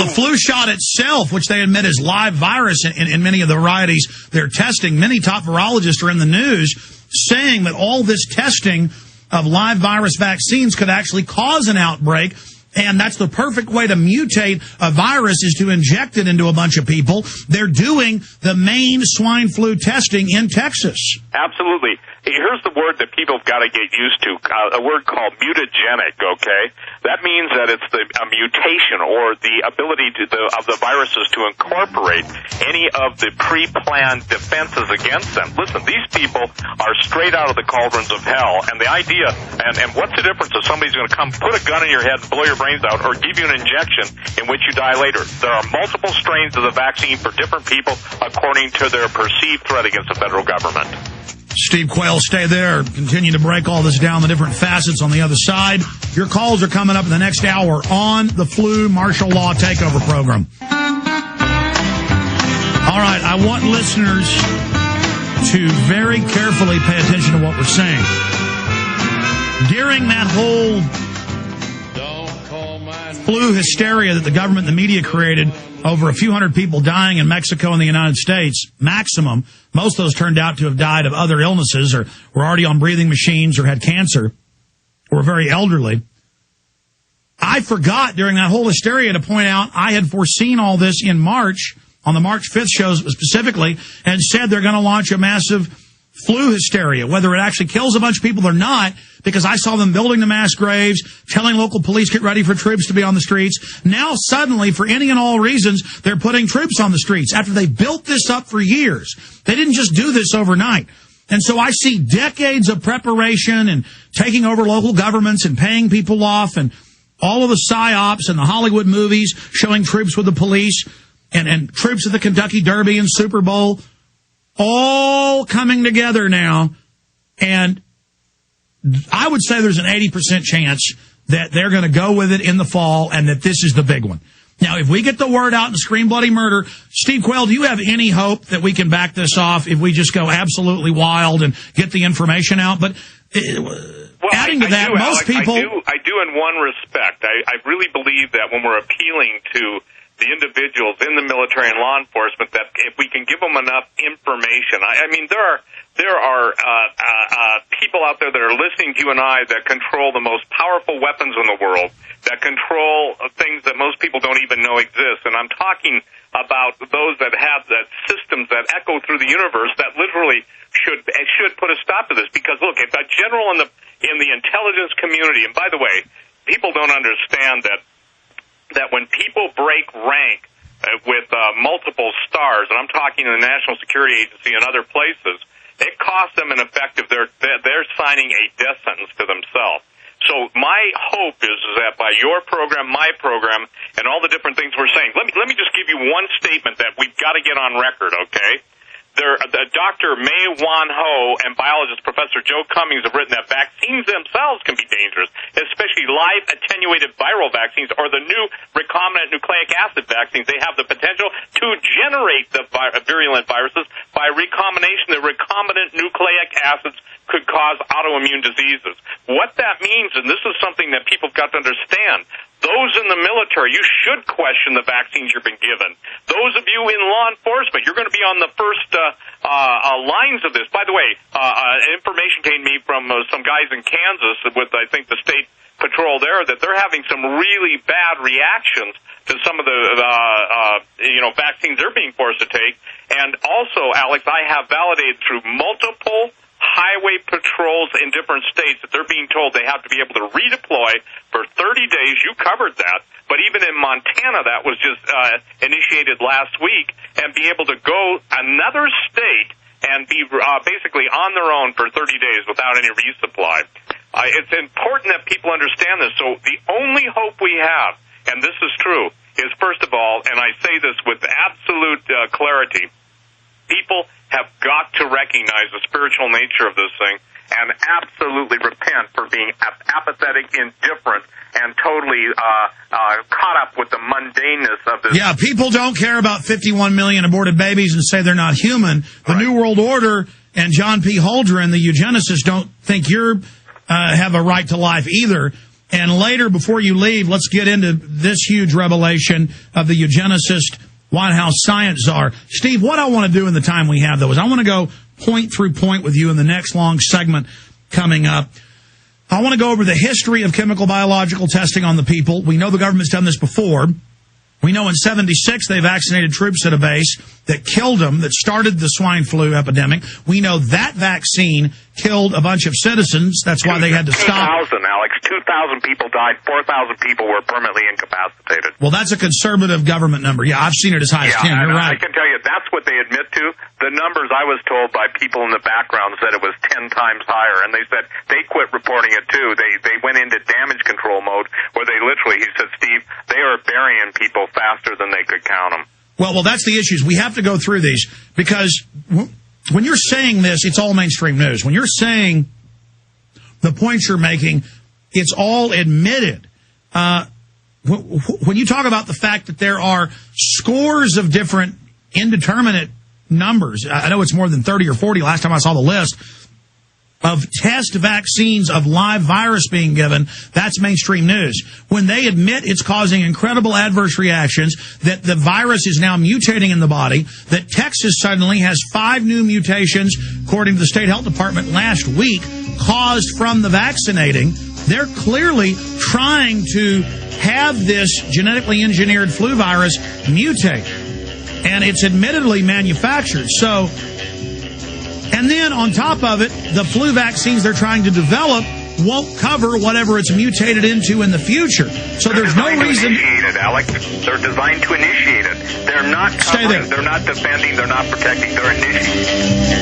The flu shot itself, which they admit is live virus in many of the varieties they're testing, many top virologists are in the news saying that all this testing of live virus vaccines could actually cause an outbreak. And that's the perfect way to mutate a virus, is to inject it into a bunch of people. They're doing the main swine flu testing in Texas. Absolutely. Here's the word that people have got to get used to, a word called mutagenic, okay? That means that it's a mutation or the ability of the viruses to incorporate any of the pre-planned defenses against them. Listen, these people are straight out of the cauldrons of hell, and the idea, and what's the difference if somebody's going to come put a gun in your head and blow your brains out or give you an injection in which you die later? There are multiple strains of the vaccine for different people according to their perceived threat against the federal government. Steve Quayle, stay there. Continue to break all this down, the different facets on the other side. Your calls are coming up in the next hour on the Flu Martial Law Takeover program. All right, I want listeners to very carefully pay attention to what we're saying. During that whole flu hysteria that the government and the media created, over a few hundred people dying in Mexico and the United States, maximum. Most of those turned out to have died of other illnesses or were already on breathing machines or had cancer or were very elderly. I forgot during that whole hysteria to point out I had foreseen all this in March, on the March 5th show specifically, and said they're going to launch a massive flu hysteria, whether it actually kills a bunch of people or not, because I saw them building the mass graves, telling local police get ready for troops to be on the streets. Now suddenly, for any and all reasons, they're putting troops on the streets after they built this up for years. They didn't just do this overnight. And so I see decades of preparation and taking over local governments and paying people off and all of the psyops and the Hollywood movies showing troops with the police and troops at the Kentucky Derby and Super Bowl, all coming together now. And I would say there's an 80% chance that they're going to go with it in the fall and that this is the big one. Now, if we get the word out and scream bloody murder, Steve Quayle, do you have any hope that we can back this off if we just go absolutely wild and get the information out? But adding to that, most people... I do in one respect. I really believe that when we're appealing to the individuals in the military and law enforcement, that if we can give them enough information, I mean, there are people out there that are listening to you and I that control the most powerful weapons in the world, that control things that most people don't even know exist. And I'm talking about those that have that systems that echo through the universe that literally should put a stop to this. Because look, if a general in the intelligence community, and by the way, people don't understand that when people break rank with multiple stars, and I'm talking in the National Security Agency and other places, it costs them in effect if they're signing a death sentence to themselves. So my hope is that by your program, my program, and all the different things we're saying, let me just give you one statement that we've got to get on record, okay? Dr. May Wan Ho and biologist Professor Joe Cummings have written that vaccines themselves can be dangerous, especially live attenuated viral vaccines or the new recombinant nucleic acid vaccines. They have the potential to generate the virulent viruses by recombination. The recombinant nucleic acids could cause autoimmune diseases. What that means, and this is something that people have got to understand, those in the military, you should question the vaccines you've been given. Those of you in law enforcement, you're going to be on the first lines of this. By the way, information came to me from some guys in Kansas with, I think, the state patrol there, that they're having some really bad reactions to some of the vaccines they're being forced to take. And also, Alex, I have validated through multiple highway patrols in different states that they're being told they have to be able to redeploy for 30 days. You covered that. But even in Montana, that was just initiated last week, and be able to go another state and be basically on their own for 30 days without any resupply. It's important that people understand this. So the only hope we have, and this is true, is first of all, and I say this with absolute clarity, people have got to recognize the spiritual nature of this thing and absolutely repent for being apathetic, indifferent, and totally caught up with the mundaneness of this. Yeah, people don't care about 51 million aborted babies and say they're not human. The New World Order and John P. Holdren, the eugenicists, don't think you're have a right to life either. And later, before you leave, let's get into this huge revelation of the eugenicist White House science czar. Steve, what I want to do in the time we have, though, is I want to go point through point with you in the next long segment coming up. I want to go over the history of chemical biological testing on the people. We know the government's done this before. We know in 76 they vaccinated troops at a base that killed them, that started the swine flu epidemic. We know that vaccine killed a bunch of citizens. That's why they had to stop. 2,000, Alex. 2,000 people died. 4,000 people were permanently incapacitated. Well, that's a conservative government number. Yeah, I've seen it as high as 10. You're right. I can tell you that's what they admit to. The numbers I was told by people in the background said it was 10 times higher, and they said they quit reporting it too. They went into damage control mode where they literally, he said, Steve, they are burying people faster than they could count them. Well, that's the issues. We have to go through these because when you're saying this, it's all mainstream news. When you're saying the points you're making, it's all admitted. When you talk about the fact that there are scores of different indeterminate numbers, I know it's more than 30 or 40 last time I saw the list, of test vaccines of live virus being given, that's mainstream news. When they admit it's causing incredible adverse reactions, that the virus is now mutating in the body, that Texas suddenly has 5 new mutations, according to the state health department last week, caused from the vaccinating, they're clearly trying to have this genetically engineered flu virus mutate. And it's admittedly manufactured. So, and then on top of it, the flu vaccines they're trying to develop won't cover whatever it's mutated into in the future. So there's no reason. Initiate it, Alex. They're designed to initiate it. They're not covering, they're not defending, they're not protecting, they're initiating.